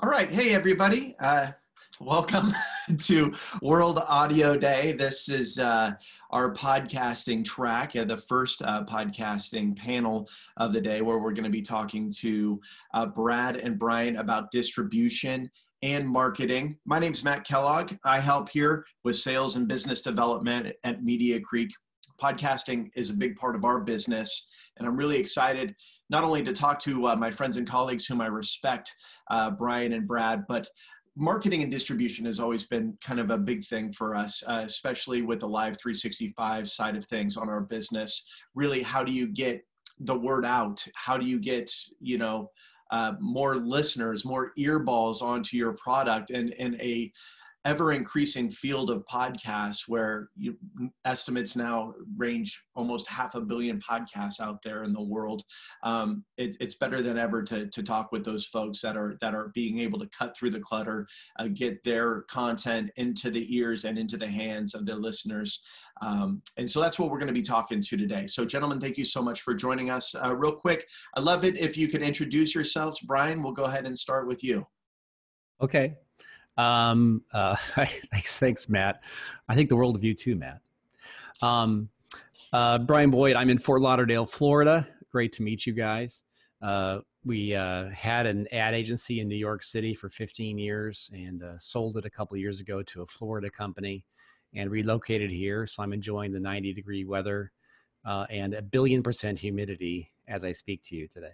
All right. Hey, everybody. Welcome to World Audio Day. This is our podcasting track, the first podcasting panel of the day, where we're going to be talking to Brad and Brian about distribution and marketing. My name is Matt Kellogg. I help here with sales and business development at Media Creek. Podcasting is a big part of our business, and I'm really excited not only to talk to my friends and colleagues whom I respect, Brian and Brad, but marketing and distribution has always been kind of a big thing for us, especially with the Live 365 side of things on our business. Really, how do you get the word out? How do you get, more listeners, more earballs onto your product and a ever-increasing field of podcasts where estimates now range almost 500 million podcasts out there in the world. It's better than ever to talk with those folks that are being able to cut through the clutter, get their content into the ears and into the hands of their listeners. And so that's what we're going to be talking to today. So gentlemen, thank you so much for joining us. Real quick, I'd love it if you could introduce yourselves. Brian, we'll go ahead and start with you. Okay. Thanks, Matt. I think the world of you too, Matt. Brian Boyd, I'm in Fort Lauderdale, Florida. Great to meet you guys. We had an ad agency in New York City for 15 years and sold it a couple of years ago to a Florida company and relocated here. So I'm enjoying the 90-degree weather and 1 billion% humidity as I speak to you today.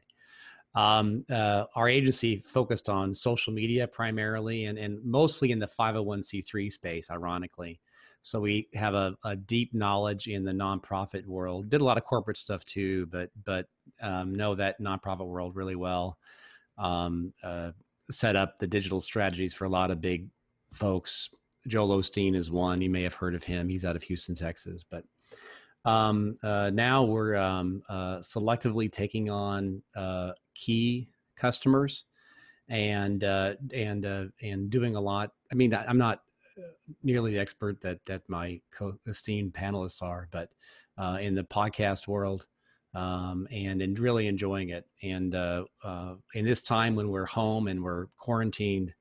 Our agency focused on social media primarily and mostly in the 501c3 space, ironically. So we have a deep knowledge in the nonprofit world. Did a lot of corporate stuff too, but know that nonprofit world really well. Set up the digital strategies for a lot of big folks. Joel Osteen is one. You may have heard of him. He's out of Houston, Texas. But now we're selectively taking on key customers and doing a lot. I mean, I'm not nearly the expert that my esteemed panelists are, but in the podcast world and really enjoying it. And in this time when we're home and we're quarantined,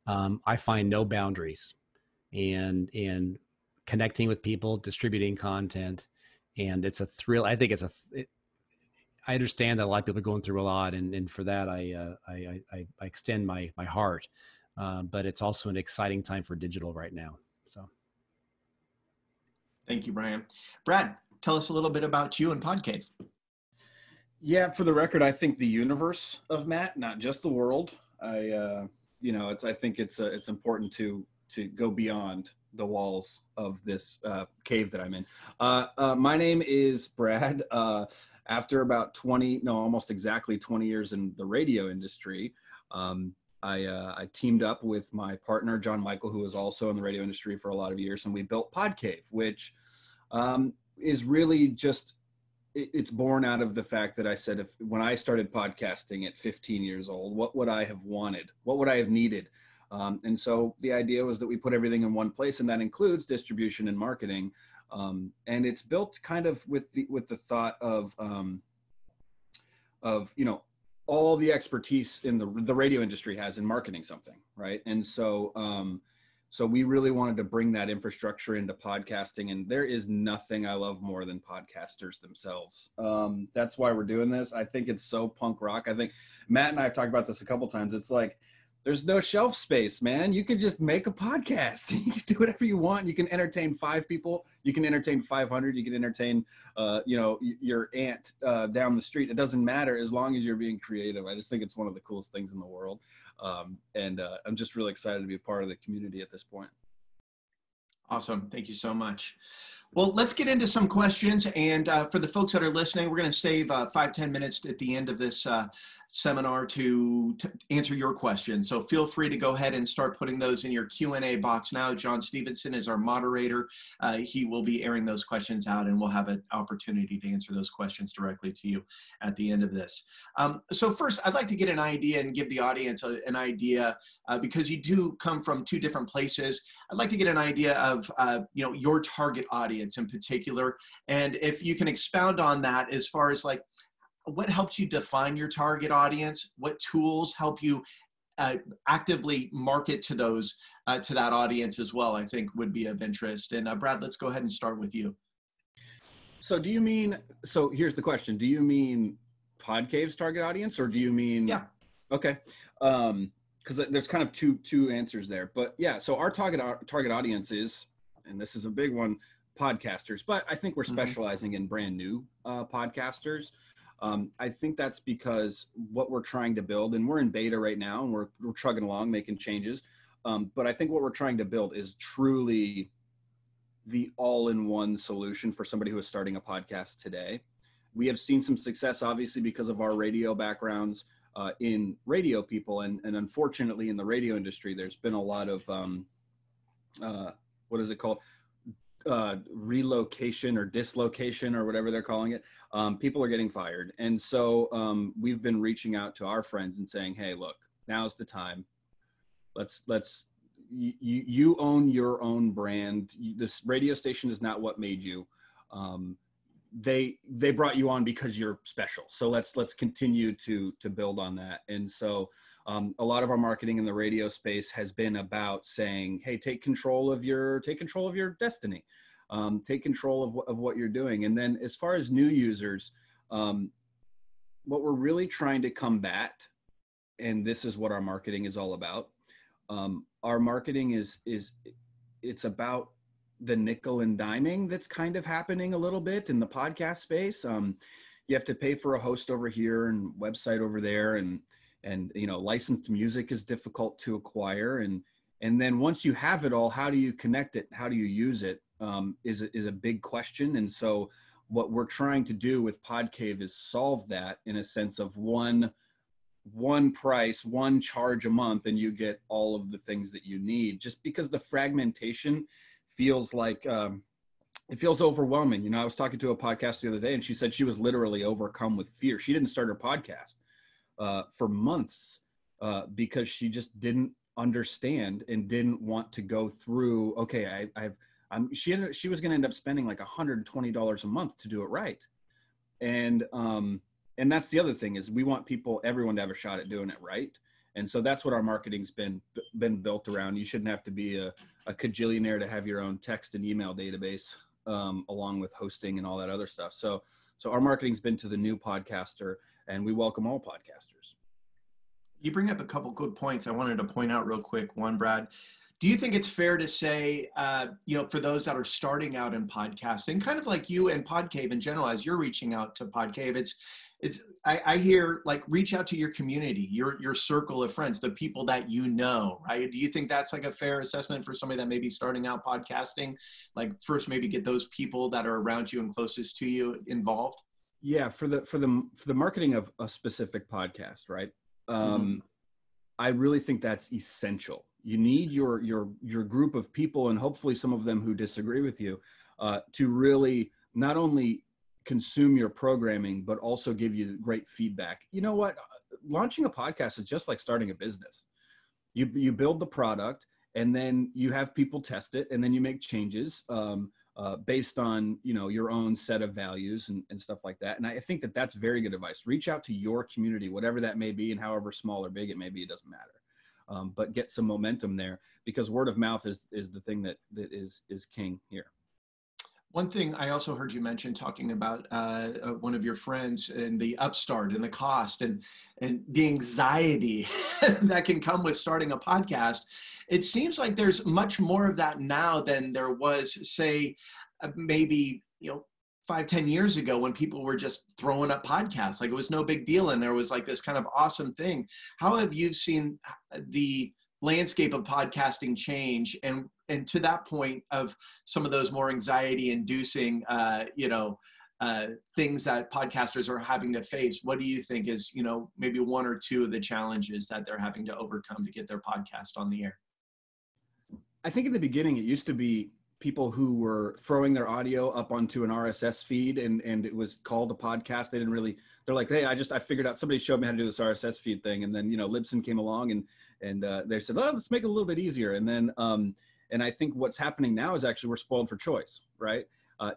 I find no boundaries in connecting with people, distributing content. And it's a thrill. I think I understand that a lot of people are going through a lot, and for that I extend my heart. But it's also an exciting time for digital right now. So, thank you, Brian. Brad, tell us a little bit about you and Podcave. Yeah, for the record, I think the universe of Matt, not just the world. I think it's important to go beyond the walls of this cave that I'm in. My name is Brad. After about almost exactly 20 years in the radio industry, I teamed up with my partner, John Michael, who was also in the radio industry for a lot of years, and we built Podcave, which is really just, it's born out of the fact that I said, when I started podcasting at 15 years old, what would I have wanted? What would I have needed? And so the idea was that we put everything in one place, and that includes distribution and marketing. And it's built kind of with the thought of all the expertise in the radio industry has in marketing something, right? And so so we really wanted to bring that infrastructure into podcasting, and there is nothing I love more than podcasters themselves. That's why we're doing this. I think it's so punk rock. I think Matt and I have talked about this a couple times. It's like, there's no shelf space, man. You can just make a podcast. You can do whatever you want. You can entertain 5 people. You can entertain 500. You can entertain, your aunt down the street. It doesn't matter as long as you're being creative. I just think it's one of the coolest things in the world. And I'm just really excited to be a part of the community at this point. Awesome. Thank you so much. Well, let's get into some questions. And for the folks that are listening, we're going to save 5-10 minutes at the end of this seminar to answer your questions. So feel free to go ahead and start putting those in your Q&A box now. John Stevenson is our moderator. He will be airing those questions out, and we'll have an opportunity to answer those questions directly to you at the end of this. So first, I'd like to get an idea and give the audience an idea, because you do come from 2 different places. I'd like to get an idea of your target audience in particular, and if you can expound on that as far as like, what helped you define your target audience? What tools help you actively market to those, to that audience as well, I think would be of interest. And Brad, let's go ahead and start with you. So so here's the question. Do you mean Podcave's target audience, or do you mean? Yeah. Okay. Because there's kind of two answers there, but yeah. So our target audience is, and this is a big one, podcasters, but I think we're specializing in brand new podcasters. I think that's because what we're trying to build, and we're in beta right now, and we're chugging along, making changes. But I think what we're trying to build is truly the all-in-one solution for somebody who is starting a podcast today. We have seen some success, obviously, because of our radio backgrounds in radio people. And unfortunately, in the radio industry, there's been a lot of, what is it called? Relocation or dislocation or whatever they're calling it. People are getting fired. And so we've been reaching out to our friends and saying, hey, look, now's the time. You own your own brand. This radio station is not what made you. They brought you on because you're special. So let's continue to build on that. And so a lot of our marketing in the radio space has been about saying, hey, take control of your destiny. Take control of what you're doing. And then as far as new users, what we're really trying to combat, and this is what our marketing is all about. Our marketing it's about the nickel and diming that's kind of happening a little bit in the podcast space. You have to pay for a host over here and website over there, and licensed music is difficult to acquire. And then once you have it all, how do you connect it? How do you use it? Is a big question. And so what we're trying to do with Podcave is solve that in a sense of one price, one charge a month, and you get all of the things that you need, just because the fragmentation feels like it feels overwhelming. I was talking to a podcast the other day, and she said she was literally overcome with fear. She didn't start her podcast for months because she just didn't understand and didn't want to go through, okay, she was going to end up spending like $120 a month to do it right. And that's the other thing, is we want everyone to have a shot at doing it right. And so that's what our marketing's been built around. You shouldn't have to be a cajillionaire to have your own text and email database, along with hosting and all that other stuff. So our marketing's been to the new podcaster, and we welcome all podcasters. You bring up a couple good points I wanted to point out real quick. One, Brad, do you think it's fair to say, for those that are starting out in podcasting, kind of like you and Podcave in general, as you're reaching out to Podcave, I hear like reach out to your community, your circle of friends, the people that you know, right? Do you think that's like a fair assessment for somebody that may be starting out podcasting? Like first maybe get those people that are around you and closest to you involved? Yeah, for the marketing of a specific podcast, right? I really think that's essential. You need your group of people, and hopefully some of them who disagree with you, to really not only consume your programming, but also give you great feedback. You know what? Launching a podcast is just like starting a business. You build the product, and then you have people test it, and then you make changes based on your own set of values and stuff like that. And I think that that's very good advice. Reach out to your community, whatever that may be, and however small or big it may be, it doesn't matter. But get some momentum there, because word of mouth is the thing that is king here. One thing I also heard you mention, talking about one of your friends and the upstart and the cost and the anxiety that can come with starting a podcast. It seems like there's much more of that now than there was, say, maybe 5-10 years ago, when people were just throwing up podcasts. Like it was no big deal, and there was like this kind of awesome thing. How have you seen the landscape of podcasting change, and to that point of some of those more anxiety inducing things that podcasters are having to face? What do you think is maybe one or two of the challenges that they're having to overcome to get their podcast on the air? I think in the beginning it used to be people who were throwing their audio up onto an RSS feed, and it was called a podcast. They're like, hey, I figured out, somebody showed me how to do this RSS feed thing. And then, Libsyn came along and they said, oh, let's make it a little bit easier. And then, and I think what's happening now is actually we're spoiled for choice, right?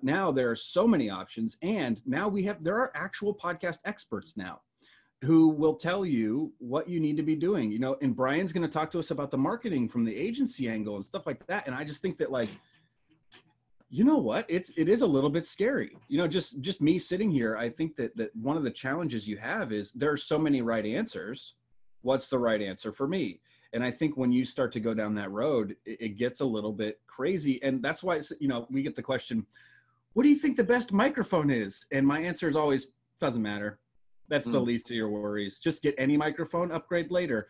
Now there are so many options, and now there are actual podcast experts now. who will tell you what you need to be doing, you know, and Brian's going to talk to us about the marketing from the agency angle and stuff like that. And I just think that, like, you know what, it is a little bit scary, you know, just me sitting here. I think that one of the challenges you have is there are so many right answers. What's the right answer for me? And I think when you start to go down that road, it gets a little bit crazy. And that's why, you know, we get the question, what do you think the best microphone is? And my answer is always, doesn't matter. That's the least of your worries. Just get any microphone, upgrade later.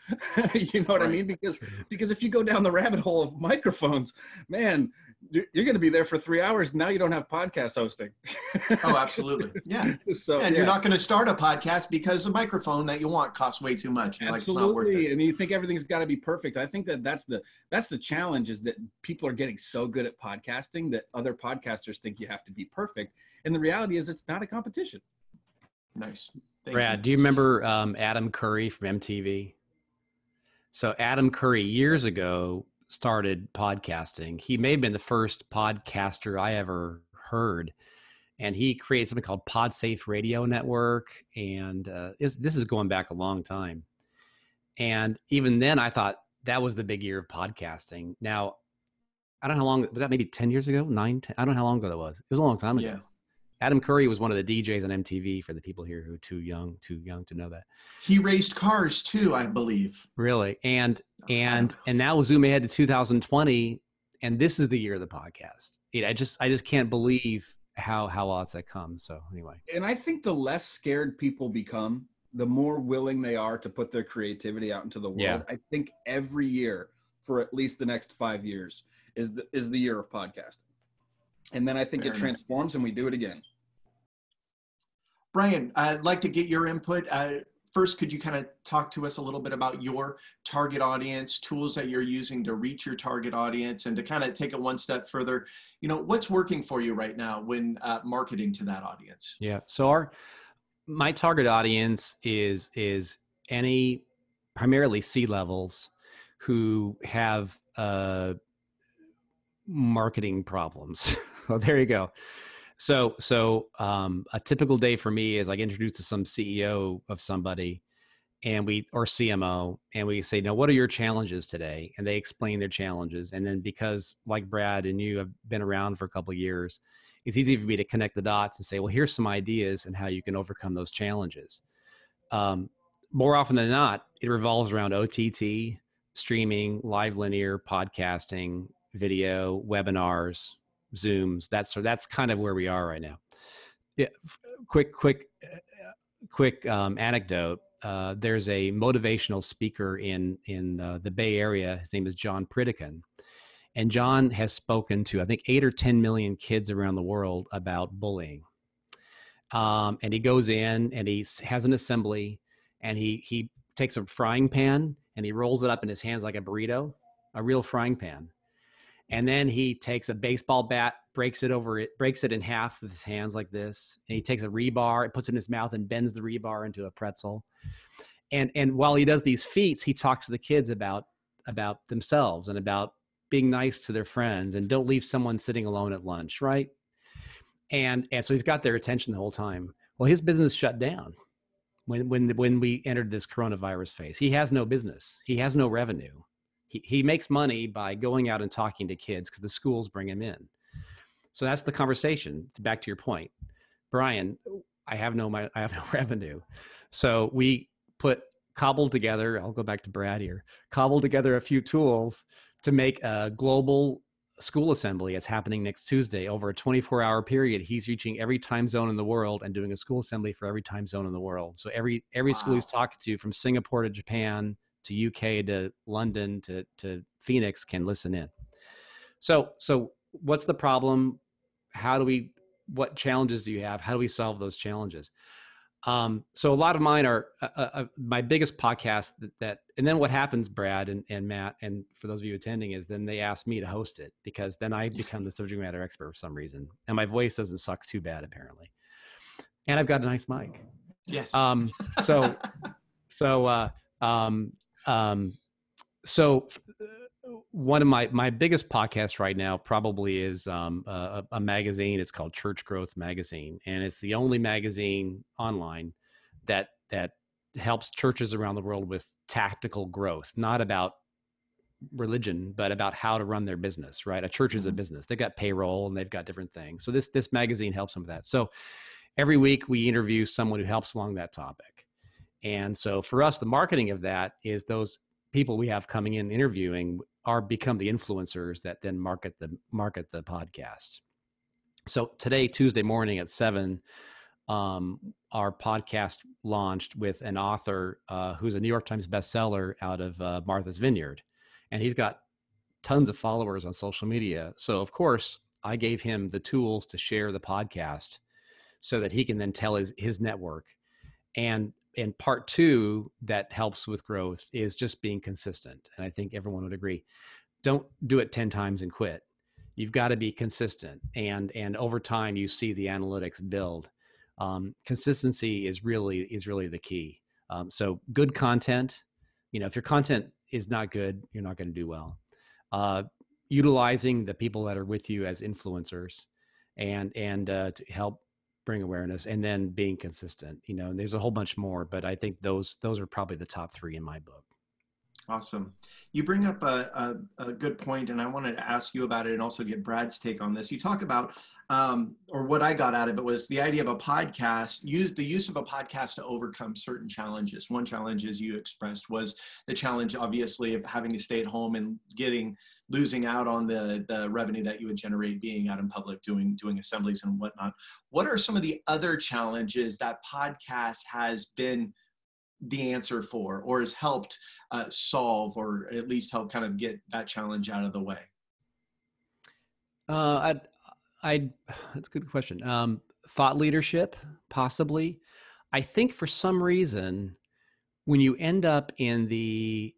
You know what I mean? Because if you go down the rabbit hole of microphones, man, you're going to be there for 3 hours. Now you don't have podcast hosting. Oh, absolutely. Yeah. So, and you're not going to start a podcast because the microphone that you want costs way too much. Absolutely. Like, it's not worth it. And you think everything's got to be perfect. I think that's the challenge, is that people are getting so good at podcasting that other podcasters think you have to be perfect. And the reality is it's not a competition. Nice. Brad, do you remember Adam Curry from MTV? So Adam Curry years ago started podcasting. He may have been the first podcaster I ever heard. And he created something called PodSafe Radio Network. And this is going back a long time. And even then I thought that was the big year of podcasting. Now, I don't know how long, was that maybe 10 years ago? 9, 10? I don't know how long ago that was. It was a long time ago. Yeah. Adam Curry was one of the DJs on MTV, for the people here who are too young to know that. He raced cars too, I believe. Really? And now zoom ahead to 2020, and this is the year of the podcast. I just can't believe how lots that come. So anyway. And I think the less scared people become, the more willing they are to put their creativity out into the world. Yeah. I think every year for at least the next 5 years is the year of podcasting. And then I think it transforms and we do it again. Brian, I'd like to get your input. First, could you kind of talk to us a little bit about your target audience, tools that you're using to reach your target audience, and to kind of take it one step further, you know, what's working for you right now when marketing to that audience? Yeah. So my target audience is any primarily C-levels who have marketing problems. Well, there you go. So a typical day for me is I get introduced to some CEO of somebody or CMO, and we say, now, what are your challenges today? And they explain their challenges. And then, because like Brad and you have been around for a couple of years, it's easy for me to connect the dots and say, well, here's some ideas and how you can overcome those challenges. More often than not, it revolves around OTT, streaming, live linear, podcasting, video, webinars, Zooms. That's kind of where we are right now. Yeah, quick anecdote. There's a motivational speaker in the Bay Area. His name is John Pritikin, and John has spoken to, I think, 8 or 10 million kids around the world about bullying. And he goes in and he has an assembly, and he takes a frying pan and he rolls it up in his hands like a burrito, a real frying pan. And then he takes a baseball bat, breaks it in half with his hands like this. And he takes a rebar, and puts it in his mouth and bends the rebar into a pretzel. And while he does these feats, he talks to the kids about themselves and about being nice to their friends, and don't leave someone sitting alone at lunch, right? And so he's got their attention the whole time. Well, his business shut down when we entered this coronavirus phase. He has no business. He has no revenue. He makes money by going out and talking to kids because the schools bring him in. So that's the conversation. It's back to your point, Brian. I have no revenue. So we cobbled together. I'll go back to Brad here. Cobbled together a few tools to make a global school assembly. It's happening next Tuesday over a 24-hour period. He's reaching every time zone in the world and doing a school assembly for every time zone in the world. So every school he's talking to, from Singapore to Japan to UK to London to Phoenix, can listen in. So what's the problem? What challenges do you have? How do we solve those challenges? So a lot of mine are my biggest podcast and then what happens, Brad and Matt, and for those of you attending, is then they ask me to host it, because then I become the subject matter expert for some reason. And my voice doesn't suck too bad, apparently. And I've got a nice mic. Yes. So one of my biggest podcasts right now probably is a magazine. It's called Church Growth Magazine, and it's the only magazine online that helps churches around the world with tactical growth, not about religion, but about how to run their business, right? A church is a business. They've got payroll and they've got different things. So this magazine helps them with that. So every week we interview someone who helps along that topic. And so for us, the marketing of that is those people we have coming in interviewing become the influencers that then market the podcast. So today, Tuesday morning at 7, our podcast launched with an author who's a New York Times bestseller out of Martha's Vineyard. And he's got tons of followers on social media. So of course, I gave him the tools to share the podcast so that he can then tell his network. And part 2 that helps with growth is just being consistent. And I think everyone would agree. Don't do it 10 times and quit. You've got to be consistent. And over time, you see the analytics build. Consistency is really the key. So good content, if your content is not good, you're not going to do well. Utilizing the people that are with you as influencers and to help bring awareness, and then being consistent, and there's a whole bunch more, but I think those are probably the top 3 in my book. Awesome. You bring up a good point, and I wanted to ask you about it and also get Brad's take on this. You talk about, or what I got out of it was the idea of a podcast, the use of a podcast to overcome certain challenges. One challenge, as you expressed, was the challenge, obviously, of having to stay at home and losing out on the revenue that you would generate being out in public, doing assemblies and whatnot. What are some of the other challenges that podcast has been the answer for, or has helped solve, or at least help kind of get that challenge out of the way? That's a good question. Thought leadership, possibly. I think for some reason, when you end up in the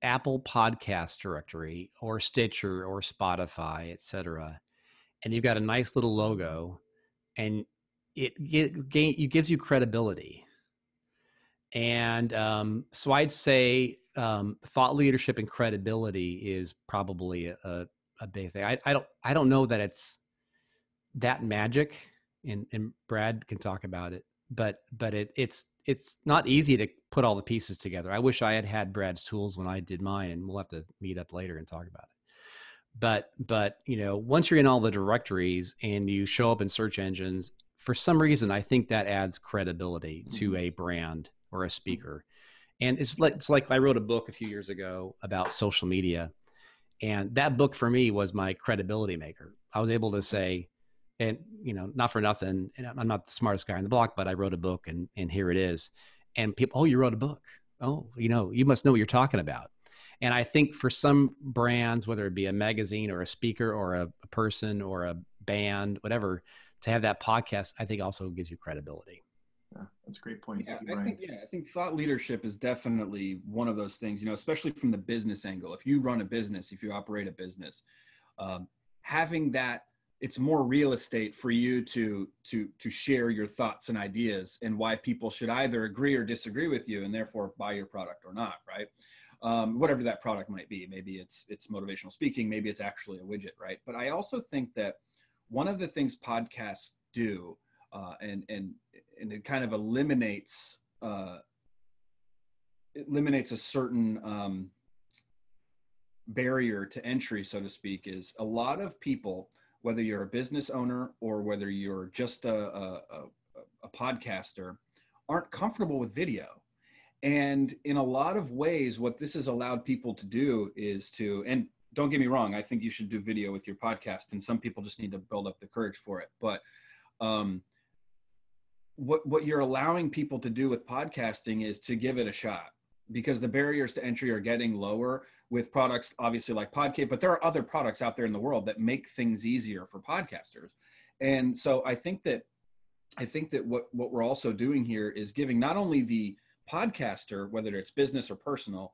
Apple podcast directory or Stitcher or Spotify, etc., and you've got a nice little logo, and it gives you credibility. And so I'd say thought leadership and credibility is probably a big thing. I don't know that it's that magic, and Brad can talk about it, but it's not easy to put all the pieces together. I wish I had Brad's tools when I did mine, and we'll have to meet up later and talk about it. But once you're in all the directories and you show up in search engines, for some reason, I think that adds credibility to a brand or a speaker. And it's like I wrote a book a few years ago about social media, and that book for me was my credibility maker. I was able to say, and not for nothing, and I'm not the smartest guy on the block, but I wrote a book, and here it is. And people, oh, you wrote a book. Oh, you must know what you're talking about. And I think for some brands, whether it be a magazine or a speaker or a person or a band, whatever, to have that podcast, I think also gives you credibility. Yeah, that's a great point. Yeah, I think thought leadership is definitely one of those things, especially from the business angle. If you run a business, if you operate a business, having that, it's more real estate for you to share your thoughts and ideas, and why people should either agree or disagree with you, and therefore buy your product or not, right? Whatever that product might be. Maybe it's motivational speaking, maybe it's actually a widget, right? But I also think that one of the things podcasts do, and it kind of eliminates a certain barrier to entry, so to speak, is a lot of people, whether you're a business owner or whether you're just a podcaster, aren't comfortable with video. And in a lot of ways, what this has allowed people to do is and don't get me wrong, I think you should do video with your podcast, and some people just need to build up the courage for it. But what you're allowing people to do with podcasting is to give it a shot, because the barriers to entry are getting lower with products, obviously, like Podcave, but there are other products out there in the world that make things easier for podcasters. And so I think that what we're also doing here is giving not only the podcaster, whether it's business or personal,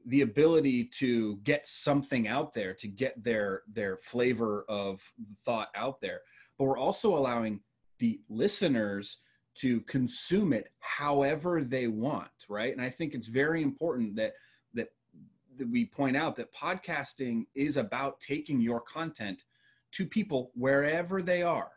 the ability to get something out there, to get their flavor of thought out there, but we're also allowing the listeners to consume it however they want, right? And I think it's very important that we point out that podcasting is about taking your content to people wherever they are,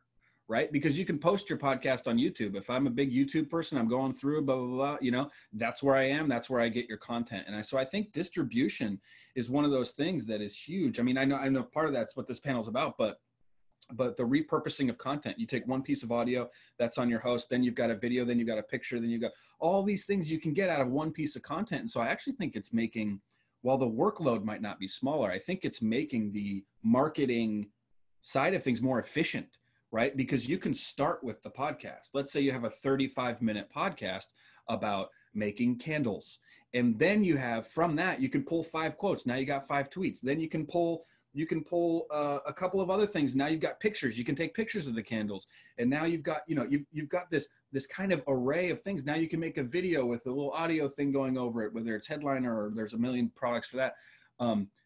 right? Because you can post your podcast on YouTube. If I'm a big YouTube person, I'm going through blah, blah, blah, you know, that's where I am. That's where I get your content. And so I think distribution is one of those things that is huge. I mean, I know part of that's what this panel is about, but the repurposing of content, you take one piece of audio that's on your host, then you've got a video, then you've got a picture, then you've got all these things you can get out of one piece of content. And so I actually think it's making, while the workload might not be smaller, I think it's making the marketing side of things more efficient, right? Because you can start with the podcast. Let's say you have a 35-minute podcast about making candles. And then you have, from that, you can pull 5 quotes. Now you got 5 tweets. Then you can pull a couple of other things. Now you've got pictures. You can take pictures of the candles. And now you've got, you know, you've got this kind of array of things. Now you can make a video with a little audio thing going over it, whether it's headliner or there's a million products for that.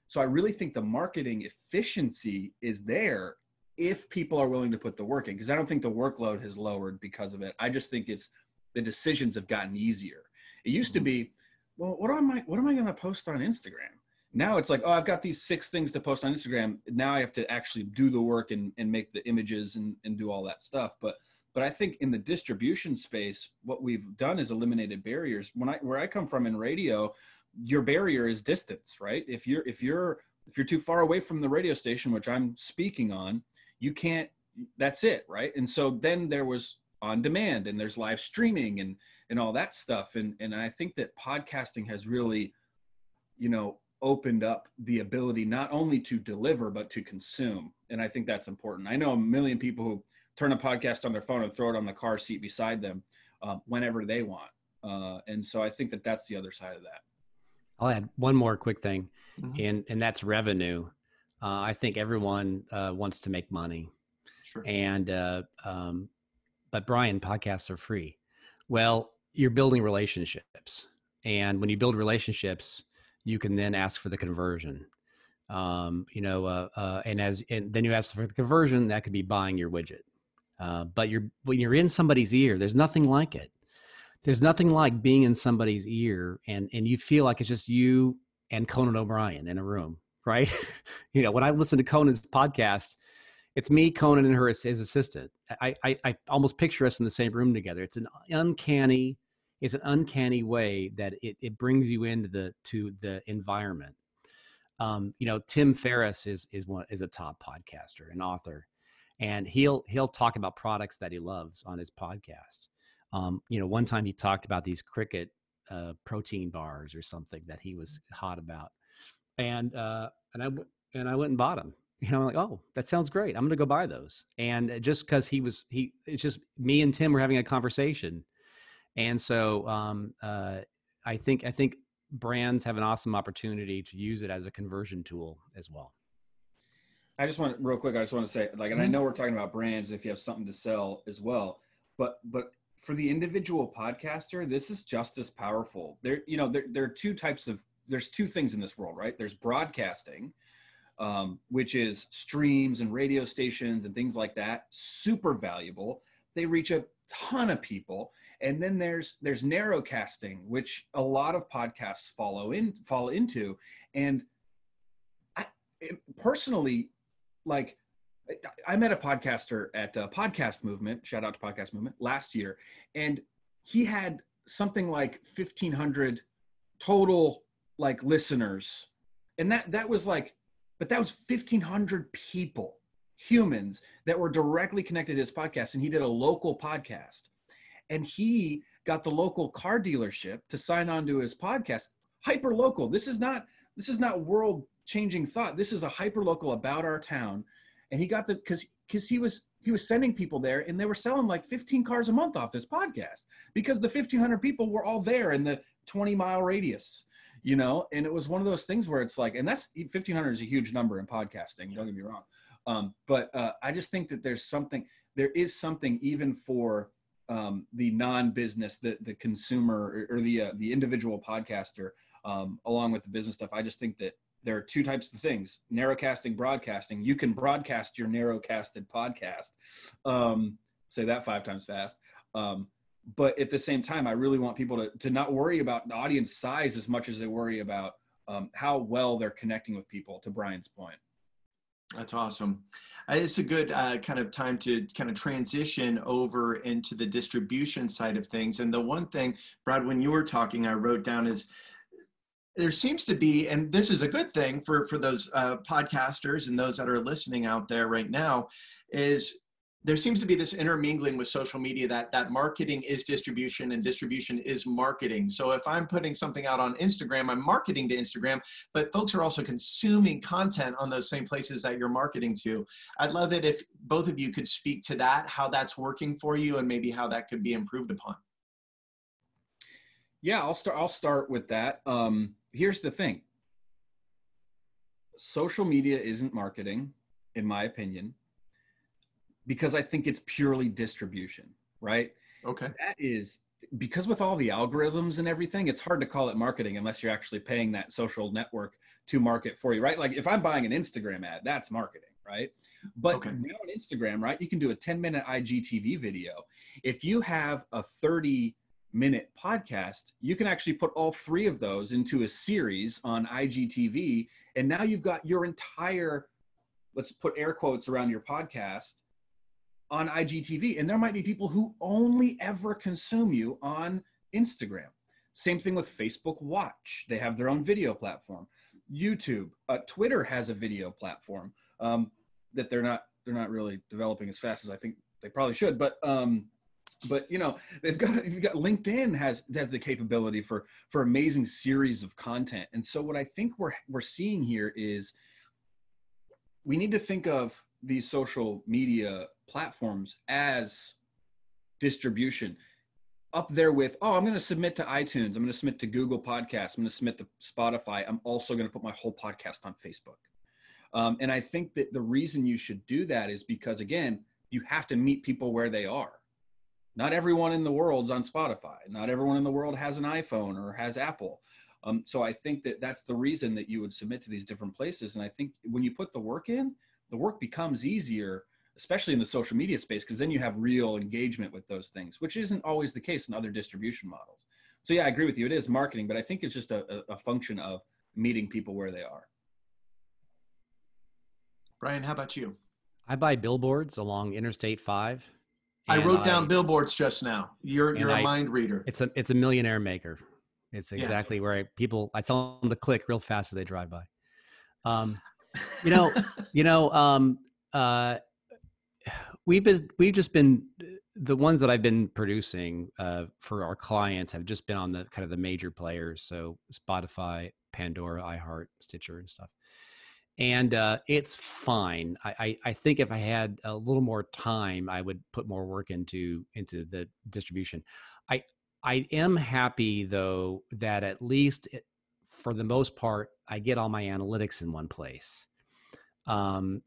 So I really think the marketing efficiency is there if people are willing to put the work in, because I don't think the workload has lowered because of it. I just think it's the decisions have gotten easier. It used to be, well, what am I going to post on Instagram? Now it's like, oh, I've got these 6 things to post on Instagram. Now I have to actually do the work and make the images and do all that stuff. But I think in the distribution space, what we've done is eliminated barriers. Where I come from in radio, your barrier is distance, right? If you're too far away from the radio station, which I'm speaking on, you can't, that's it, right? And so then there was on demand and there's live streaming and all that stuff. And I think that podcasting has really, you know, opened up the ability not only to deliver, but to consume. And I think that's important. I know a million people who turn a podcast on their phone and throw it on the car seat beside them whenever they want. And so I think that that's the other side of that. I'll add one more quick thing, and that's revenue. I think everyone wants to make money. Sure. And, but Brian, podcasts are free. Well, you're building relationships. And when you build relationships, you can then ask for the conversion. And then you ask for the conversion, that could be buying your widget. But when you're in somebody's ear, there's nothing like it. There's nothing like being in somebody's ear and you feel like it's just you and Conan O'Brien in a room, right? You know, when I listen to Conan's podcast, it's me, Conan, and his assistant. I almost picture us in the same room together. It's an uncanny way that it brings you into the environment. You know, Tim Ferriss is a top podcaster, an author, and he'll talk about products that he loves on his podcast. You know, one time he talked about these Cricket protein bars or something that he was hot about, and I went and bought them. You know, I'm like, oh, that sounds great. I'm going to go buy those. And just because it's just me and Tim were having a conversation, and so I think brands have an awesome opportunity to use it as a conversion tool as well. I just want to say, like, and I know we're talking about brands if you have something to sell as well, but for the individual podcaster, this is just as powerful. There are there's 2 things in this world, right? There's broadcasting, which is streams and radio stations and things like that, super valuable. They reach a ton of people. And then there's narrowcasting, which a lot of podcasts fall into. And I personally, like, I met a podcaster at Podcast Movement, shout out to Podcast Movement, last year. And he had something like 1,500 total, like, listeners. And that was like, but that was 1,500 people, humans that were directly connected to his podcast. And he did a local podcast. And he got the local car dealership to sign on to his podcast. Hyper local. This is not world changing thought. This is a hyper local about our town. And he got because he was sending people there, and they were selling like 15 cars a month off this podcast because the 1,500 people were all there in the 20-mile radius, you know. And it was one of those things where it's like, and that's 1,500 is a huge number in podcasting. Don't get me wrong. But I just think that there is something even for the non-business, the consumer or the individual podcaster, along with the business stuff. I just think that there are 2 types of things: narrowcasting, broadcasting. You can broadcast your narrowcasted podcast. Say that 5 times fast. But at the same time, I really want people to not worry about the audience size as much as they worry about how well they're connecting with people, to Brian's point. That's awesome. It's a good kind of time to kind of transition over into the distribution side of things. And the one thing, Brad, when you were talking, I wrote down is there seems to be, and this is a good thing for those podcasters and those that are listening out there right now, is there seems to be this intermingling with social media that marketing is distribution and distribution is marketing. So if I'm putting something out on Instagram, I'm marketing to Instagram, but folks are also consuming content on those same places that you're marketing to. I'd love it if both of you could speak to that, how that's working for you and maybe how that could be improved upon. Yeah, I'll start with that. Here's the thing. Social media isn't marketing, in my opinion, because I think it's purely distribution, right? Okay. That is because with all the algorithms and everything, it's hard to call it marketing unless you're actually paying that social network to market for you, right? Like if I'm buying an Instagram ad, that's marketing, right? But now on Instagram, right, you can do a 10-minute IGTV video. If you have a 30-minute podcast, you can actually put all three of those into a series on IGTV. And now you've got your entire, let's put air quotes around your podcast, on IGTV. And there might be people who only ever consume you on Instagram. Same thing with Facebook Watch. They have their own video platform. YouTube, Twitter has a video platform that they're not really developing as fast as I think they probably should. But you know, you've got LinkedIn has the capability for amazing series of content. And so what I think we're seeing here is we need to think of these social media platforms as distribution, up there with, oh, I'm going to submit to iTunes, I'm going to submit to Google Podcasts, I'm going to submit to Spotify, I'm also going to put my whole podcast on Facebook. And I think that the reason you should do that is because, again, you have to meet people where they are. Not everyone in the world's on Spotify. Not everyone in the world has an iPhone or has Apple. So I think that that's the reason that you would submit to these different places. And I think when you put the work in, the work becomes easier, especially in the social media space, because then you have real engagement with those things, which isn't always the case in other distribution models. So yeah, I agree with you. It is marketing, but I think it's just a function of meeting people where they are. Brian, how about you? I buy billboards along Interstate 5. I wrote down billboards just now. You're a mind reader. It's a millionaire maker. It's exactly where I tell them to click real fast as they drive by. We've just been, the ones that I've been producing for our clients have just been on the kind of the major players. So Spotify, Pandora, iHeart, Stitcher and stuff. And it's fine. I think if I had a little more time, I would put more work into the distribution. I am happy though that at least for the most part, I get all my analytics in one place. I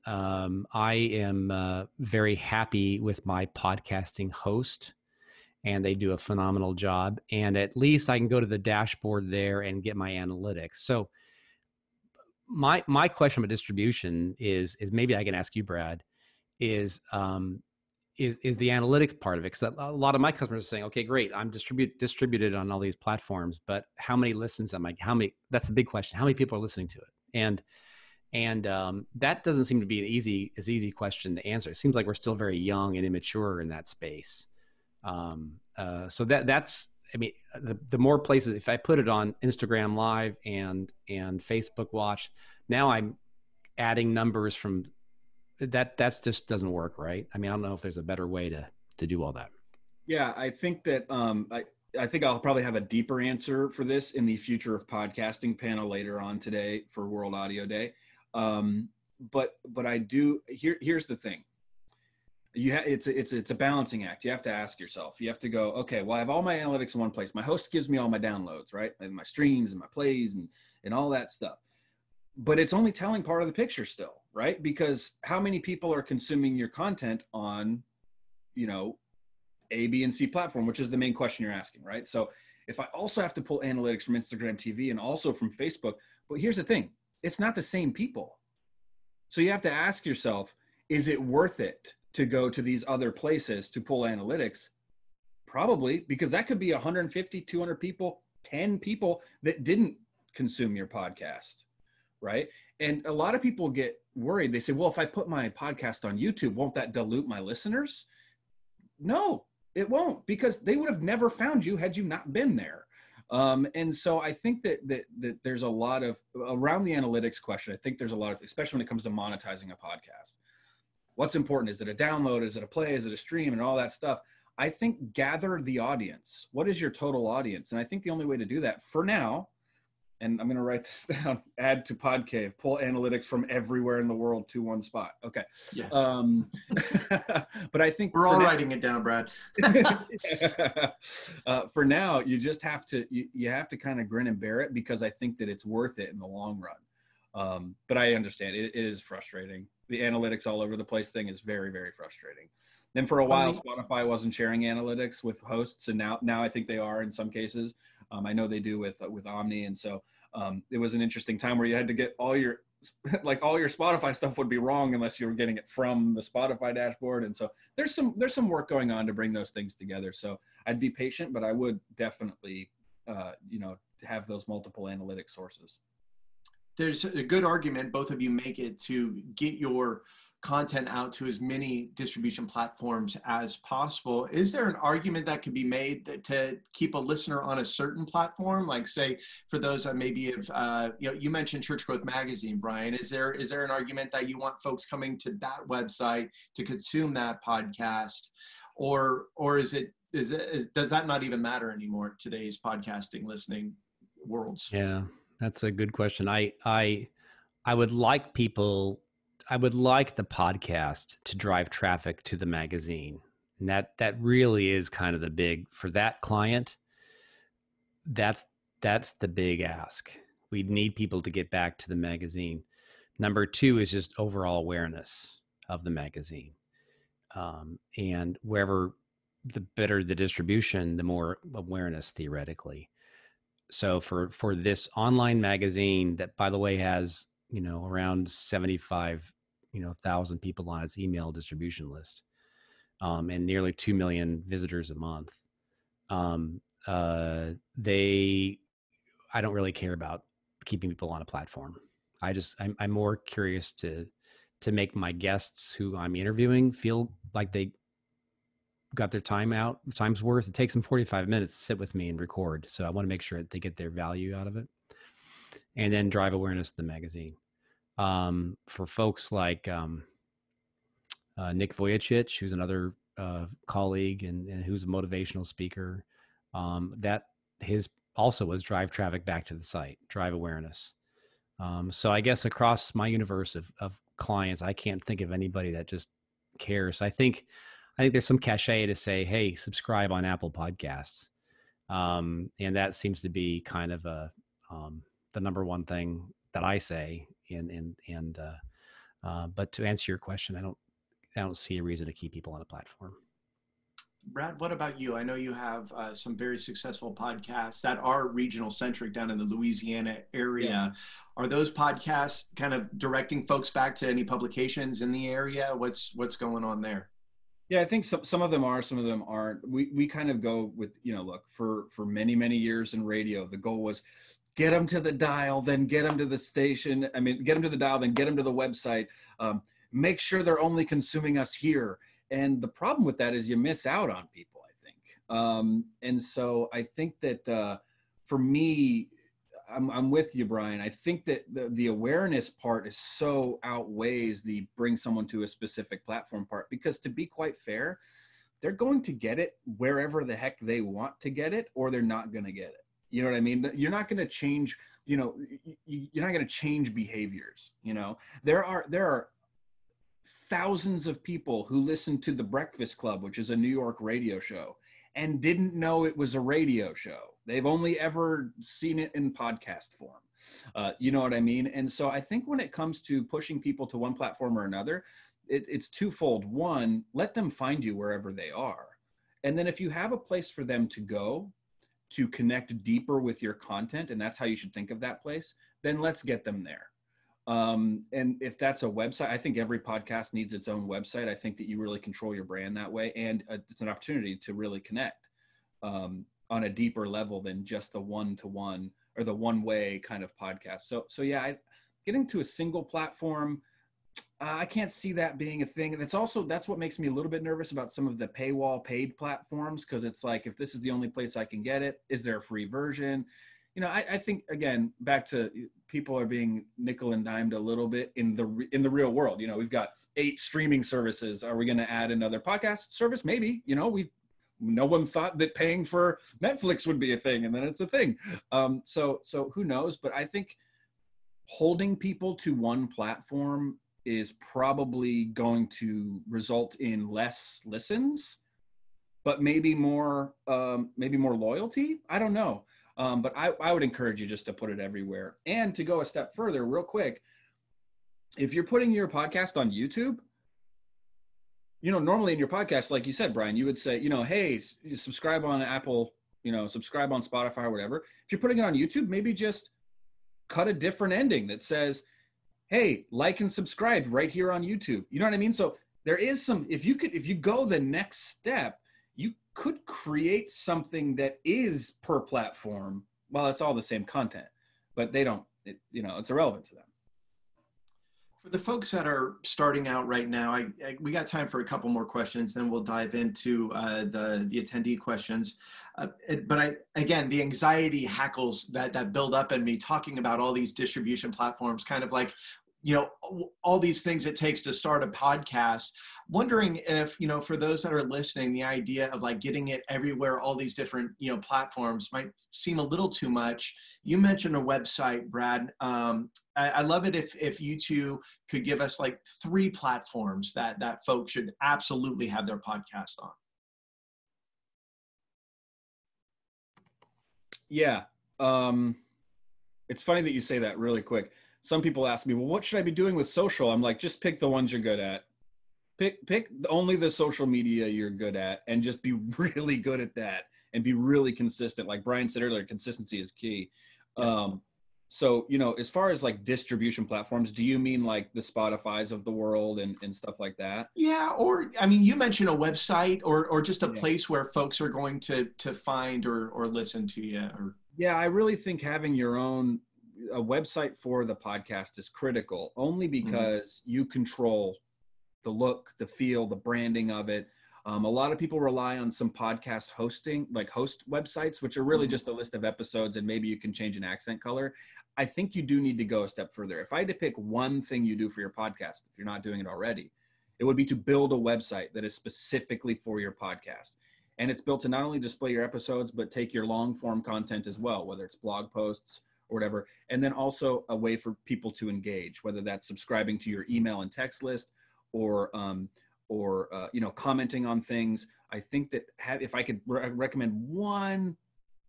am very happy with my podcasting host, and they do a phenomenal job. And at least I can go to the dashboard there and get my analytics. So my question about distribution is maybe I can ask you, Brad, is the analytics part of it? Because a lot of my customers are saying, okay, great, I'm distributed on all these platforms, but how many listens am I? That's the big question. How many people are listening to it? And that doesn't seem to be an easy question to answer. It seems like we're still very young and immature in that space. So that's, I mean, the more places, if I put it on Instagram Live and Facebook Watch, now I'm adding numbers from that's just doesn't work, right? I mean, I don't know if there's a better way to do all that. Yeah, I think that I think I'll probably have a deeper answer for this in the Future of Podcasting panel later on today for World Audio Day. But I do. Here's the thing. It's a balancing act. You have to ask yourself. You have to go, okay, well, I have all my analytics in one place. My host gives me all my downloads, right, and my streams and my plays and all that stuff. But it's only telling part of the picture still, right? Because how many people are consuming your content on, A, B, and C platform, which is the main question you're asking, right? So if I also have to pull analytics from Instagram TV and also from Facebook, but here's the thing, it's not the same people. So you have to ask yourself, is it worth it to go to these other places to pull analytics? Probably, because that could be 150, 200 people, 10 people that didn't consume your podcast, right? And a lot of people get worried. They say, well, if I put my podcast on YouTube, won't that dilute my listeners? No, it won't, because they would have never found you had you not been there. And so I think that there's a lot of, around the analytics question, I think there's a lot of, especially when it comes to monetizing a podcast. What's important? Is it a download? Is it a play? Is it a stream? And all that stuff. I think gather the audience. What is your total audience? And I think the only way to do that for now, and I'm going to write this down, add to Podcave, pull analytics from everywhere in the world to one spot. Okay. Yes. But I think we're all writing it down, Brad. For now, you just have to, you have to kind of grin and bear it, because I think that it's worth it in the long run. But I understand it is frustrating. The analytics all over the place thing is very, very frustrating. Then for a while, Spotify wasn't sharing analytics with hosts, and now I think they are in some cases. I know they do with Omni, and so it was an interesting time where you had to get all your Spotify stuff would be wrong unless you were getting it from the Spotify dashboard. And so there's some work going on to bring those things together. So I'd be patient, but I would definitely have those multiple analytic sources. There's a good argument, both of you make it, to get your content out to as many distribution platforms as possible. Is there an argument that could be made that to keep a listener on a certain platform? Like, say, for those that maybe have, you mentioned Church Growth Magazine, Brian. Is there an argument that you want folks coming to that website to consume that podcast, or does that not even matter anymore in today's podcasting listening worlds? Yeah, that's a good question. I would like the podcast to drive traffic to the magazine. And that really is kind of the big, for that client, that's the big ask. We need people to get back to the magazine. Number two is just overall awareness of the magazine. And wherever, the better the distribution, the more awareness theoretically. So for this online magazine that, by the way, has, around 75,000 people on its email distribution list, and nearly 2 million visitors a month. I don't really care about keeping people on a platform. I'm more curious to make my guests who I'm interviewing feel like they got their time's worth. It takes them 45 minutes to sit with me and record. So I want to make sure that they get their value out of it, and then drive awareness to the magazine. For folks like Nick Vujicic, who's another colleague and who's a motivational speaker, that his also was drive traffic back to the site, drive awareness. So I guess across my universe of clients, I can't think of anybody that just cares. I think there's some cachet to say, hey, subscribe on Apple Podcasts. And that seems to be kind of the number one thing that I say. But to answer your question, I don't see a reason to keep people on a platform. Brad, what about you? I know you have some very successful podcasts that are regional centric down in the Louisiana area. Yeah. Are those podcasts kind of directing folks back to any publications in the area? What's going on there? Yeah, I think some of them are, some of them aren't. We kind of go with, look, for many, many years in radio, the goal was get them to the dial, then get them to the station. I mean, get them to the dial, then get them to the website. Make sure they're only consuming us here. And the problem with that is you miss out on people, I think. And so I think that for me, I'm with you, Brian. I think that the awareness part is so outweighs the bring someone to a specific platform part, because to be quite fair, they're going to get it wherever the heck they want to get it, or they're not going to get it. You know what I mean? You're not going to change, you're not going to change behaviors. There are thousands of people who listen to The Breakfast Club, which is a New York radio show, and didn't know it was a radio show. They've only ever seen it in podcast form. You know what I mean? And so I think when it comes to pushing people to one platform or another, it's twofold. One, let them find you wherever they are. And then if you have a place for them to go to connect deeper with your content, and that's how you should think of that place, then let's get them there. And if that's a website, I think every podcast needs its own website. I think that you really control your brand that way. And it's an opportunity to really connect on a deeper level than just the one-to-one or the one-way kind of podcast. So yeah, getting to a single platform, I can't see that being a thing. And that's what makes me a little bit nervous about some of the paywall paid platforms. Cause it's like, if this is the only place I can get it, is there a free version? You know, I think, again, back to people are being nickel and dimed a little bit in the real world. You know, we've got 8 streaming services. Are we going to add another podcast service? Maybe. You know, no one thought that paying for Netflix would be a thing, and then it's a thing. So who knows? But I think holding people to one platform is probably going to result in less listens, but maybe more loyalty. I don't know. But I would encourage you just to put it everywhere. And to go a step further real quick, if you're putting your podcast on YouTube, you know, normally in your podcast, like you said, Brian, you would say, you know, hey, subscribe on Apple, you know, subscribe on Spotify or whatever. If you're putting it on YouTube, maybe just cut a different ending that says, hey, like and subscribe right here on YouTube. You know what I mean? So there is some, if you go the next step, you could create something that is per platform. Well, it's all the same content, but it's irrelevant to them. For the folks that are starting out right now, we got time for a couple more questions, then we'll dive into the attendee questions. Again, the anxiety hackles that build up in me talking about all these distribution platforms, kind of like, you know, all these things it takes to start a podcast. Wondering if, you know, for those that are listening, the idea of like getting it everywhere, all these different, you know, platforms might seem a little too much. You mentioned a website, Brad. I love it if you two could give us like 3 platforms that folks should absolutely have their podcast on. Yeah. It's funny that you say that really quick. Some people ask me, well, what should I be doing with social? I'm like, just pick the ones you're good at. Pick only the social media you're good at, and just be really good at that and be really consistent. Like Brian said earlier, consistency is key. Yeah. So, you know, as far as like distribution platforms, do you mean like the Spotifys of the world and stuff like that? Yeah. Or, I mean, you mentioned a website or just a place where folks are going to find or listen to you. Yeah, I really think having your own a website for the podcast is critical, only because you control the look, the feel, the branding of it. A lot of people rely on some podcast hosting, like host websites, which are really just a list of episodes and maybe you can change an accent color. I think you do need to go a step further. If I had to pick one thing you do for your podcast, if you're not doing it already, it would be to build a website that is specifically for your podcast. And it's built to not only display your episodes, but take your long form content as well, whether it's blog posts or whatever. And then also a way for people to engage, whether that's subscribing to your email and text list or you know, commenting on things. I think that if I could recommend one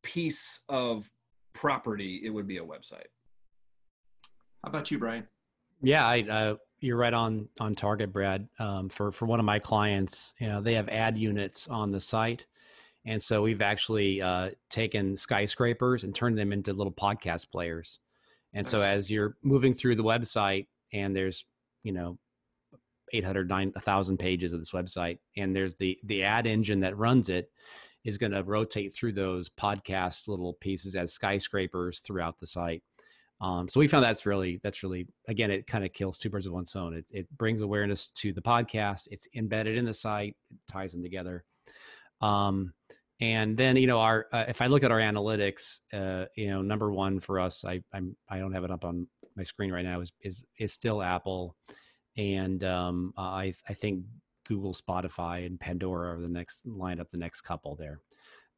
piece of property, it would be a website. How about you, Brian? Yeah, you're right on target, Brad. For one of my clients, you know, they have ad units on the site. And so we've actually taken skyscrapers and turned them into little podcast players. And nice. So as you're moving through the website and there's, you know, 1,000 pages of this website, and there's the ad engine that runs it is going to rotate through those podcast little pieces as skyscrapers throughout the site. So we found that's really, again, it kind of kills 2 birds with one stone. It brings awareness to the podcast. It's embedded in the site. It ties them together. And then, you know, if I look at our analytics, you know, number one for us, I don't have it up on my screen right now, is still Apple. And I think Google, Spotify, and Pandora are the next couple there.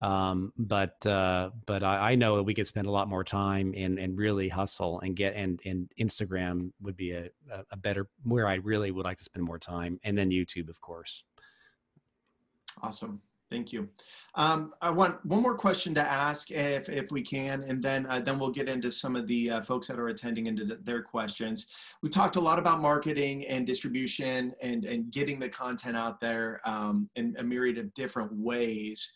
But I know that we could spend a lot more time and really hustle and Instagram would be a better, where I really would like to spend more time. And then YouTube, of course. Awesome. Thank you. I want one more question to ask if we can, and then we'll get into some of the folks that are attending into their questions. We talked a lot about marketing and distribution and getting the content out there in a myriad of different ways.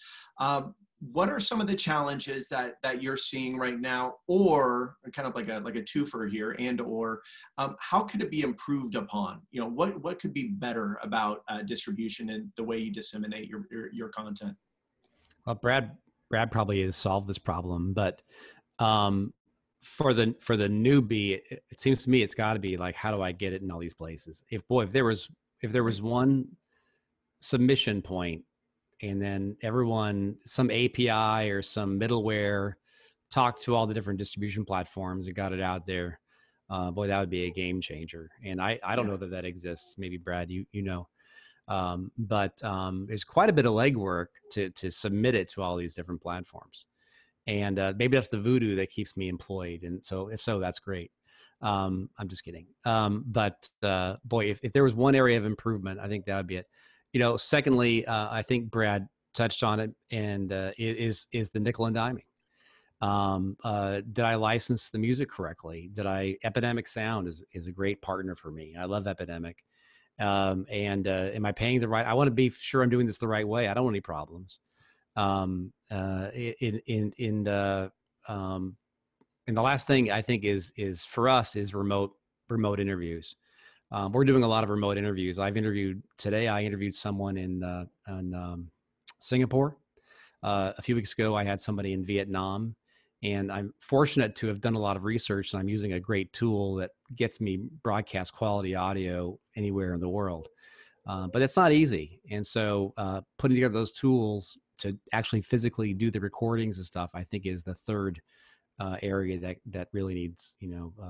What are some of the challenges that you're seeing right now, or kind of like a twofer here, or how could it be improved upon? You know, what could be better about distribution and the way you disseminate your content? Well, Brad probably has solved this problem, but for the newbie, it seems to me it's got to be like, how do I get it in all these places? If there was one submission point, and then everyone, some API or some middleware, talked to all the different distribution platforms and got it out there, boy, that would be a game changer. And I don't know that exists. Maybe Brad, you know, but there's quite a bit of legwork to submit it to all these different platforms. And maybe that's the voodoo that keeps me employed. And so if so, that's great. I'm just kidding. But boy, if there was one area of improvement, I think that would be it. You know, secondly, I think Brad touched on it, and is the nickel and diming. Did I license the music correctly? Epidemic Sound is a great partner for me. I love Epidemic. And am I paying the right? I want to be sure I'm doing this the right way. I don't want any problems. And the last thing I think is for us is remote interviews. We're doing a lot of remote interviews. I interviewed someone in Singapore. A few weeks ago, I had somebody in Vietnam, and I'm fortunate to have done a lot of research, and I'm using a great tool that gets me broadcast quality audio anywhere in the world. But it's not easy. And so putting together those tools to actually physically do the recordings and stuff, I think is the third area that really needs,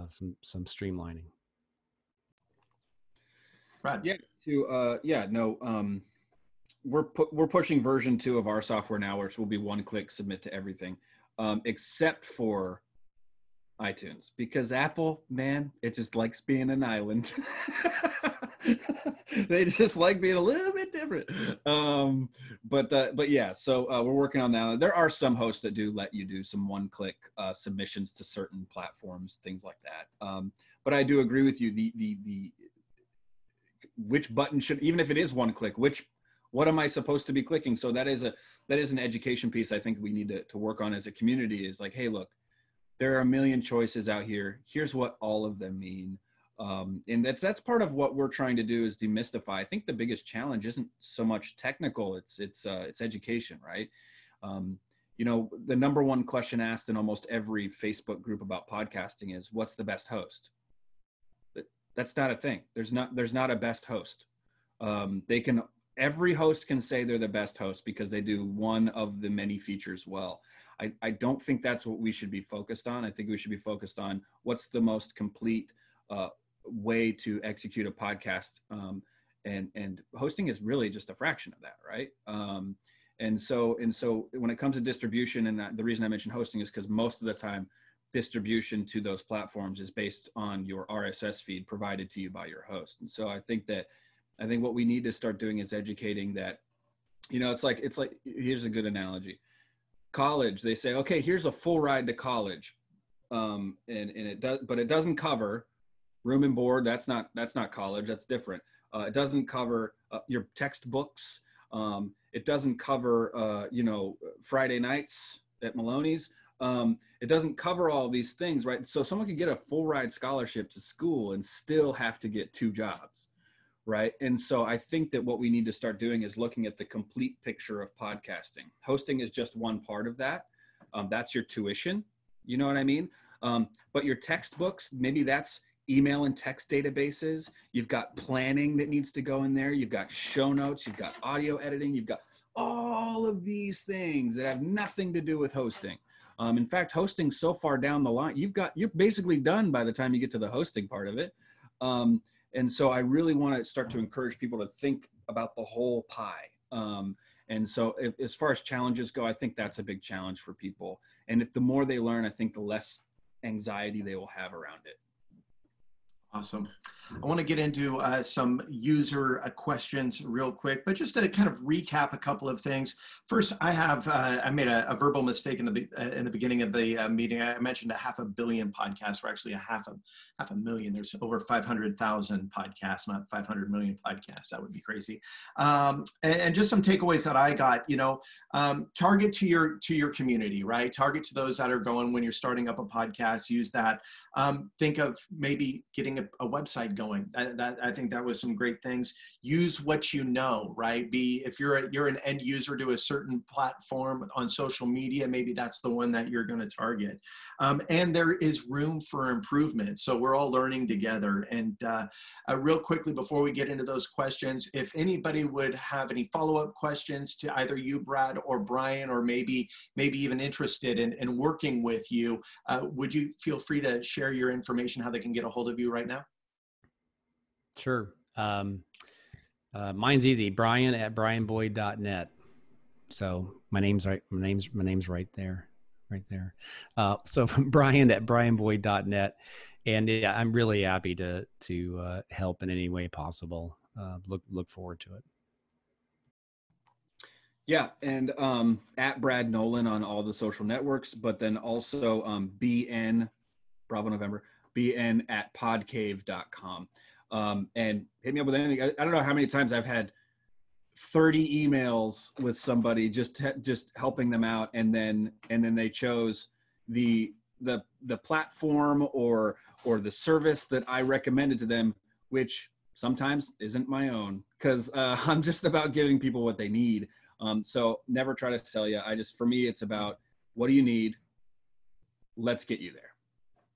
some streamlining. Right. Yeah. We're pushing version 2 of our software now, which will be one click submit to everything, except for iTunes, because Apple, man, it just likes being an island. They just like being a little bit different. But yeah, so we're working on that. There are some hosts that do let you do some one-click submissions to certain platforms, things like that. But I do agree with you. The which button should, even if it is one click, what am I supposed to be clicking? So that is an education piece I think we need to work on as a community, is like, hey, look, there are a million choices out here. Here's what all of them mean. And that's part of what we're trying to do, is demystify. I think the biggest challenge isn't so much technical, it's education, right? The number one question asked in almost every Facebook group about podcasting is, what's the best host? That's not a thing. There's not a best host. Every host can say they're the best host because they do one of the many features well. I don't think that's what we should be focused on. I think we should be focused on what's the most complete way to execute a podcast. And hosting is really just a fraction of that, right? And so when it comes to distribution, and the reason I mentioned hosting is because most of the time, distribution to those platforms is based on your RSS feed provided to you by your host. And so I think what we need to start doing is educating that, it's like, here's a good analogy. College, they say, okay, here's a full ride to college. And it doesn't cover room and board. That's not college. That's different. It doesn't cover your textbooks. It doesn't cover, Friday nights at Maloney's. It doesn't cover all these things, right? So someone could get a full ride scholarship to school and still have to get 2 jobs, right? And so I think that what we need to start doing is looking at the complete picture of podcasting. Hosting is just one part of that. That's your tuition, you know what I mean? But your textbooks, maybe that's email and text databases. You've got planning that needs to go in there. You've got show notes. You've got audio editing. You've got all of these things that have nothing to do with hosting. In fact, hosting so far down the line, you're basically done by the time you get to the hosting part of it. And so I really want to start to encourage people to think about the whole pie. And so as far as challenges go, I think that's a big challenge for people. And if the more they learn, I think the less anxiety they will have around it. Awesome. I want to get into some user questions real quick, but just to kind of recap a couple of things. First, I made a verbal mistake in the beginning of the meeting. I mentioned 500 million podcasts. We're actually half a million. There's over 500,000 podcasts, not 500 million podcasts. That would be crazy. And just some takeaways that I got. Target to your community, right? Target to those that are going when you're starting up a podcast. Use that. Think of maybe getting a website going. I think that was some great things. Use what you know, right? If you're an end user to a certain platform on social media, maybe that's the one that you're going to target. And there is room for improvement. So we're all learning together. And real quickly, before we get into those questions, if anybody would have any follow-up questions to either you, Brad, or Brian, or maybe even interested in working with you, would you feel free to share your information, how they can get a hold of you right now? Sure. Mine's easy. Brian at brianboyd.net. So my name's right. My name's right there. So Brian at brianboyd.net. And yeah, I'm really happy to help in any way possible. Look forward to it. Yeah, and at Brad Nolan on all the social networks, but then also BN, Bravo November, BN at podcave.com. And hit me up with anything. I don't know how many times I've had 30 emails with somebody just helping them out, and then they chose the platform or the service that I recommended to them, which sometimes isn't my own, because I'm just about giving people what they need. So never try to sell you. For me, it's about, what do you need? Let's get you there.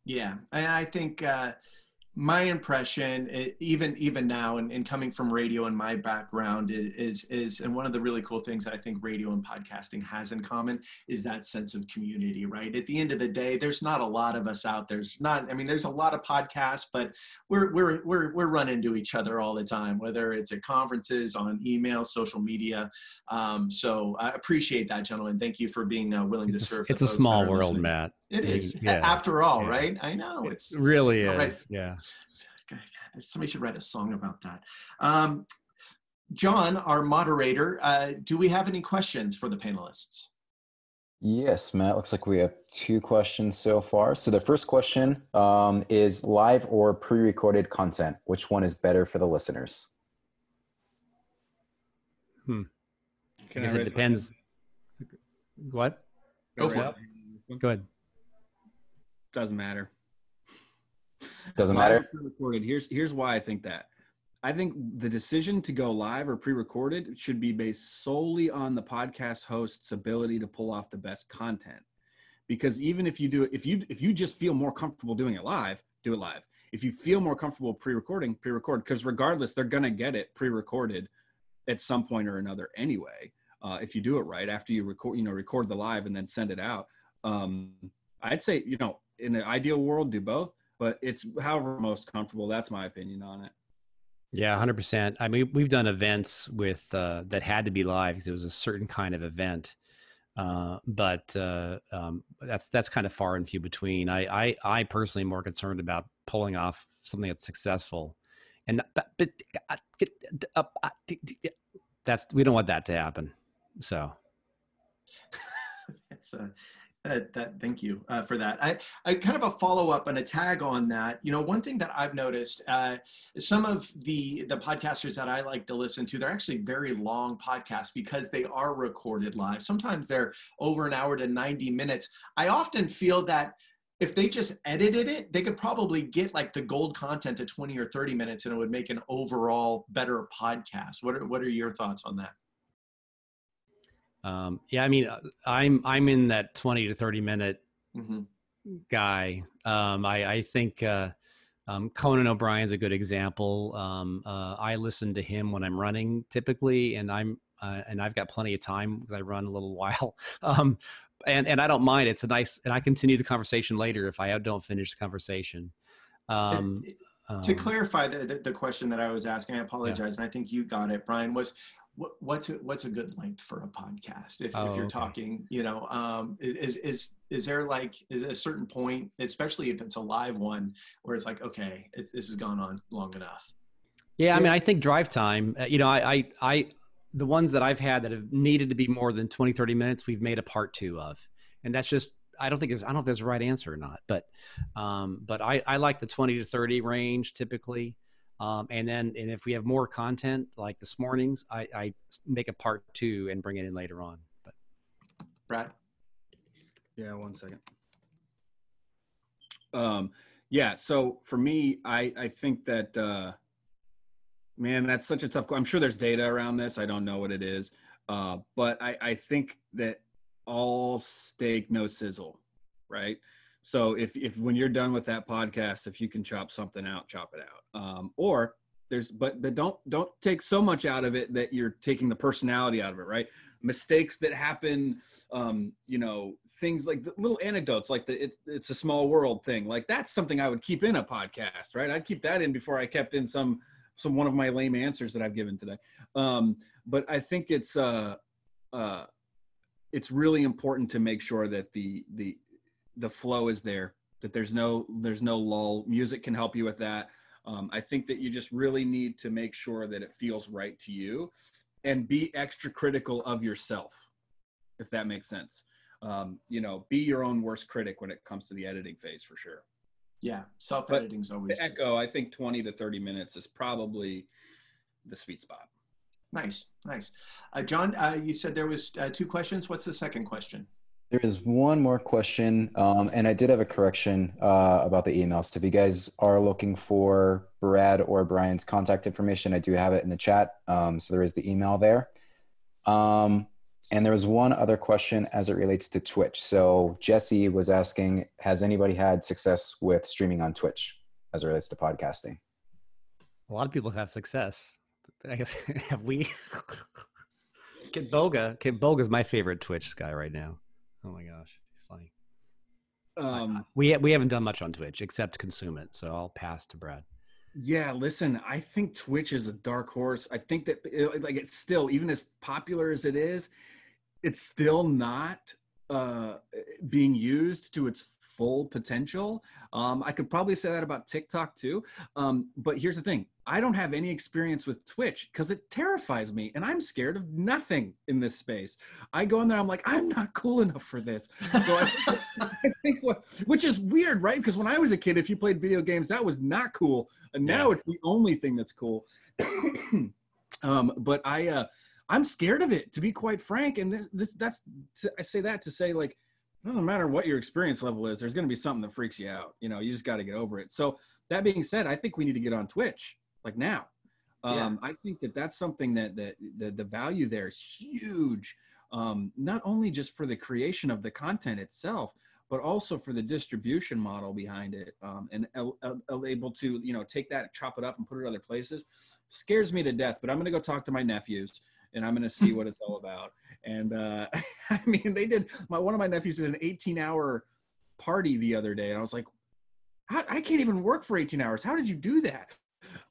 Yeah. And I think my impression, even now, and coming from radio and my background, is and one of the really cool things that I think radio and podcasting has in common is that sense of community, right? At the end of the day, there's not a lot of us out there. There's a lot of podcasts, but we're running into each other all the time, whether it's at conferences, on email, social media. So I appreciate that, gentlemen. Thank you for being willing to serve. It's a small world, Matt. It is. Yeah. After all, yeah. Right? I know. It really is. Right. Yeah. Somebody should write a song about that. John, our moderator, do we have any questions for the panelists? Yes, Matt. Looks like we have 2 questions so far. So the first question is live or pre-recorded content? Which one is better for the listeners? I guess it depends. What? Go for it. Go ahead. Doesn't matter. Doesn't matter. Pre-recorded. Here's why I think that. I think the decision to go live or pre-recorded should be based solely on the podcast host's ability to pull off the best content. Because even if you do it, if you just feel more comfortable doing it live, do it live. If you feel more comfortable pre-recording, pre-record. Because regardless, they're gonna get it pre-recorded at some point or another anyway. If you do it right after you record the live and then send it out. I'd say, in an ideal world, do both, but it's however most comfortable. That's my opinion on it. Yeah, 100%. I mean, we've done events with that had to be live because it was a certain kind of event, but that's kind of far and few between. I personally am more concerned about pulling off something that's successful, and we don't want that to happen. So that's thank you for that. I kind of a follow-up and a tag on that. One thing that I've noticed, some of the podcasters that I like to listen to, they're actually very long podcasts because they are recorded live. Sometimes they're over an hour to 90 minutes. I often feel that if they just edited it, they could probably get like the gold content to 20 or 30 minutes and it would make an overall better podcast. What are your thoughts on that? Yeah, I mean, I'm in that 20 to 30 minute guy. I think Conan O'Brien's a good example. I listen to him when I'm running typically, and I've got plenty of time because I run a little while. And I don't mind. It's a nice, and I continue the conversation later if I don't finish the conversation. To clarify the question that I was asking, I apologize, and I think you got it, Brian, was what's a good length for a podcast? If you're talking, is there like a certain point, especially if it's a live one, where it's like, okay, this has gone on long enough? Yeah, I mean, I think drive time, I the ones that I've had that have needed to be more than 20, 30 minutes, we've made a part 2 of. And that's just, I don't know if there's a right answer or not, but I like the 20 to 30 range typically. And if we have more content like this morning's, I make a part 2 and bring it in later on. But Brad? Yeah, 1 second. Yeah. So for me, I think that, man, that's such a tough. I'm sure there's data around this. I don't know what it is. But I think that all steak, no sizzle, right? So if when you're done with that podcast, if you can chop something out, chop it out. Or but don't take so much out of it that you're taking the personality out of it, right? Mistakes that happen, things like the little anecdotes, like it's a small world thing. Like that's something I would keep in a podcast, right? I'd keep that in before I kept in some one of my lame answers that I've given today. But I think it's really important to make sure that the flow is there, that there's no lull. Music can help you with that. I think that you just really need to make sure that it feels right to you, and be extra critical of yourself, if that makes sense. Be your own worst critic when it comes to the editing phase, for sure. Yeah, self-editing is always to echo. I think 20 to 30 minutes is probably the sweet spot. Nice. John, you said there was 2 questions. What's the second question? There is one more question, and I did have a correction about the email. So if you guys are looking for Brad or Brian's contact information, I do have it in the chat. So there is the email there. And there was one other question as it relates to Twitch. So Jesse was asking, has anybody had success with streaming on Twitch as it relates to podcasting? A lot of people have success. I guess, have we? Kid Boga's my favorite Twitch guy right now. Oh my gosh, he's funny. We haven't done much on Twitch except consume it, so I'll pass to Brad. Yeah, listen, I think Twitch is a dark horse. I think that it's still, even as popular as it is, it's still not being used to its full potential. I could probably say that about TikTok too. But here's the thing. I don't have any experience with Twitch because it terrifies me, and I'm scared of nothing in this space. I go in there, I'm like, I'm not cool enough for this. So I think which is weird, right? Because when I was a kid, if you played video games, that was not cool. And now it's the only thing that's cool. But I'm scared of it, to be quite frank. And I say that to say, like, it doesn't matter what your experience level is, there's going to be something that freaks you out. You just got to get over it. So that being said, I think we need to get on Twitch, like now. I think that's something that the value there is huge. Not only just for the creation of the content itself, but also for the distribution model behind it. And able to, take that, chop it up and put it other places. Scares me to death, but I'm going to go talk to my nephews and I'm going to see what it's all about. And I mean, one of my nephews did an 18-hour party the other day. And I was like, I can't even work for 18 hours. How did you do that?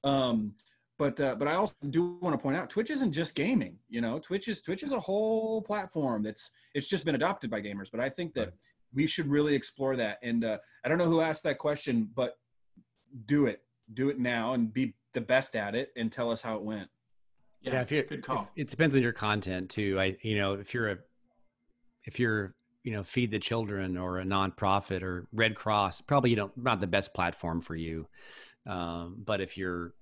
But I also do want to point out, Twitch isn't just gaming. Twitch is a whole platform it's just been adopted by gamers. But I think that we should really explore that. And I don't know who asked that question, but do it now and be the best at it and tell us how it went. Yeah, good call. It depends on your content too. If you're Feed the Children or a nonprofit or Red Cross, probably not the best platform for you. But if you're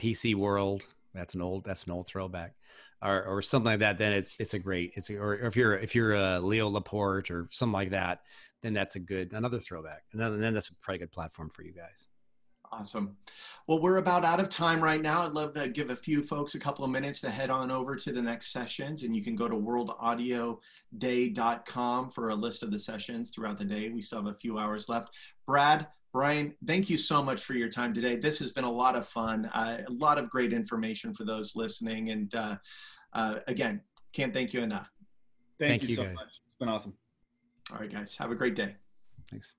PC World, that's an old throwback, or something like that, then it's a great. Or if you're Leo Laporte or something like that, then that's another throwback. And then that's a pretty good platform for you guys. Awesome. Well, we're about out of time right now. I'd love to give a few folks a couple of minutes to head on over to the next sessions, and you can go to worldaudioday.com for a list of the sessions throughout the day. We still have a few hours left. Brad, Brian, thank you so much for your time today. This has been a lot of fun, a lot of great information for those listening. And again, can't thank you enough. Thank you so much. It's been awesome. All right, guys. Have a great day. Thanks.